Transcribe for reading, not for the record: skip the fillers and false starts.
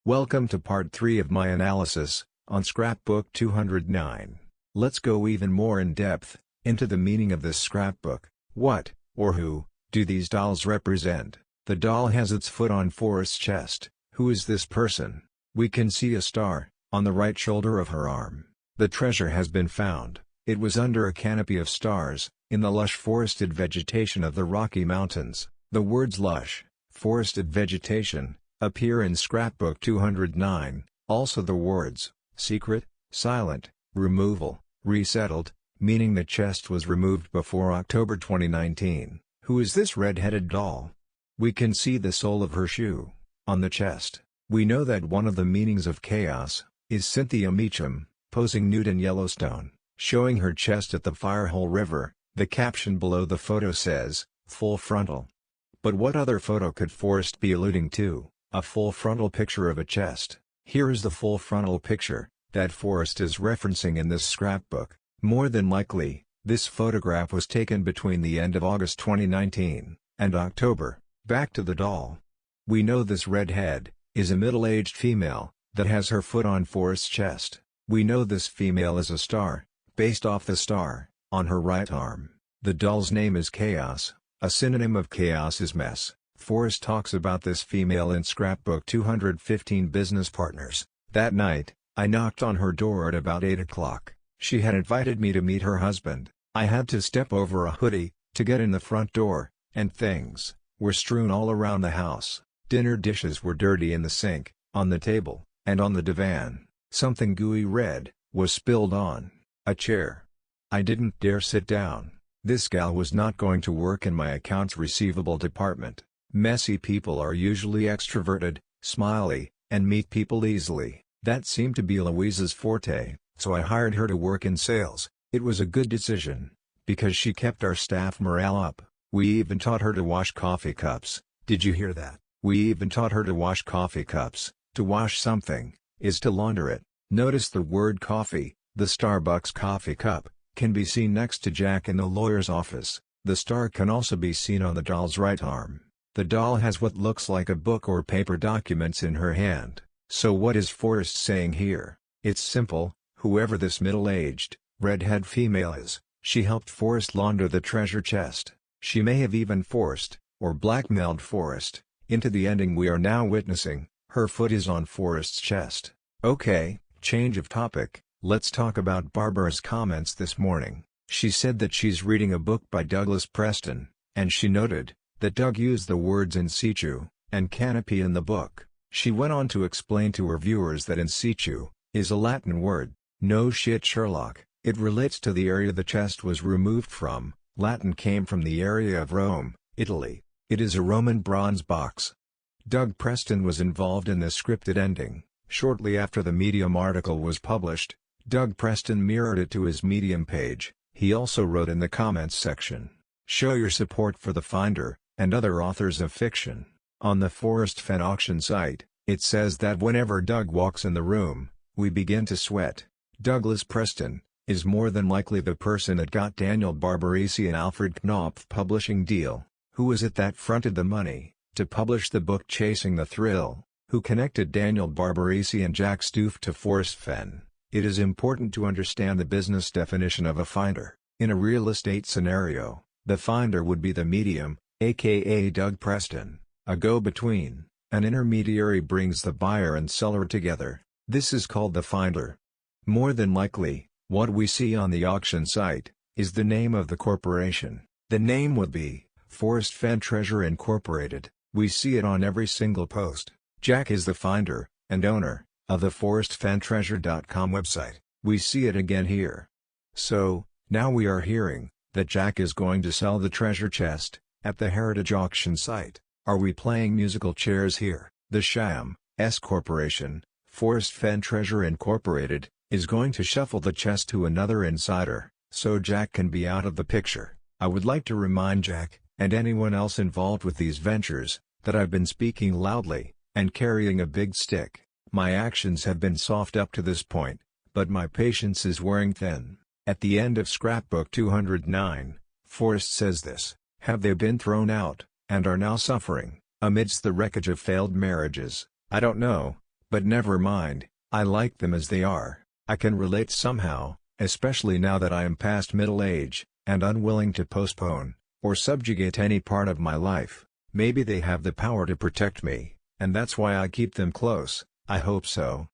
Welcome to part 3 of my analysis on scrapbook 209. Let's go even more in depth into the meaning of this scrapbook. What, or who, do these dolls represent? The doll has its foot on Forrest's chest. Who is this person? We can see a star on the right shoulder of her arm. The treasure has been found. It was under a canopy of stars, in the lush forested vegetation of the Rocky Mountains. The words lush, forested vegetation, appear in scrapbook 209, also the words, secret, silent, removal, resettled, meaning the chest was removed before October 2019. Who is this red-headed doll? We can see the sole of her shoe on the chest. We know that one of the meanings of chaos is Cynthia Meacham, posing nude in Yellowstone, showing her chest at the Firehole River. The caption below the photo says, full frontal. But what other photo could Forrest be alluding to? A full frontal picture of a chest. Here is the full frontal picture that Forrest is referencing in this scrapbook. More than likely, this photograph was taken between the end of August 2019 and October. Back to the doll. We know this redhead is a middle-aged female that has her foot on Forrest's chest. We know this female is a star, based off the star on her right arm. The doll's name is Chaos. A synonym of chaos is mess. Forrest talks about this female in scrapbook 215 business partners. That night, I knocked on her door at about 8 o'clock. She had invited me to meet her husband. I had to step over a hoodie to get in the front door, and things were strewn all around the house. Dinner dishes were dirty in the sink, on the table, and on the divan. Something gooey red was spilled on a chair. I didn't dare sit down. This gal was not going to work in my accounts receivable department. Messy people are usually extroverted, smiley, and meet people easily. That seemed to be Louise's forte, so I hired her to work in sales. It was a good decision, because she kept our staff morale up. We even taught her to wash coffee cups. Did you hear that? We even taught her to wash coffee cups. To wash something is to launder it. Notice the word coffee. The Starbucks coffee cup can be seen next to Jack in the lawyer's office. The star can also be seen on the doll's right arm. The doll has what looks like a book or paper documents in her hand. So what is Forrest saying here? It's simple. Whoever this middle-aged, redhead female is, she helped Forrest launder the treasure chest. She may have even forced, or blackmailed Forrest, into the ending we are now witnessing. Her foot is on Forrest's chest. Okay, change of topic. Let's talk about Barbara's comments this morning. She said that she's reading a book by Douglas Preston, and she noted that Doug used the words in situ and canopy in the book. She went on to explain to her viewers that in situ is a Latin word. No shit, Sherlock. It relates to the area the chest was removed from. Latin came from the area of Rome, Italy. It is a Roman bronze box. Doug Preston was involved in the scripted ending. Shortly after the Medium article was published, Doug Preston mirrored it to his Medium page. He also wrote in the comments section, "Show your support for The Finder and other authors of fiction." On the Forrest Fenn auction site, it says that whenever Doug walks in the room, we begin to sweat. Douglas Preston is more than likely the person that got Daniel Barbarisi and Alfred Knopf publishing deal. Who is it that fronted the money to publish the book Chasing the Thrill? Who connected Daniel Barbarisi and Jack Stoof to Forrest Fenn? It is important to understand the business definition of a finder. In a real estate scenario, the finder would be the medium, aka Doug Preston. A go-between, an intermediary brings the buyer and seller together. This is called the finder. More than likely, what we see on the auction site is the name of the corporation. The name would be Forrest Fenn Treasure Incorporated. We see it on every single post. Jack is the finder and owner of the ForrestFennTreasure.com website. We see it again here. So, now we are hearing that Jack is going to sell the treasure chest at the Heritage auction site. Are we playing musical chairs here? The Sham S Corporation, Forrest Fenn Treasure Incorporated, is going to shuffle the chest to another insider, so Jack can be out of the picture. I would like to remind Jack, and anyone else involved with these ventures, that I've been speaking loudly and carrying a big stick. My actions have been soft up to this point, but my patience is wearing thin. At the end of scrapbook 209, Forrest says this: "Have they been thrown out, and are now suffering, amidst the wreckage of failed marriages? I don't know, But never mind, I like them as they are. I can relate somehow, especially now that I am past middle age, and unwilling to postpone, or subjugate any part of my life. Maybe they have the power to protect me, and that's why I keep them close. I hope so.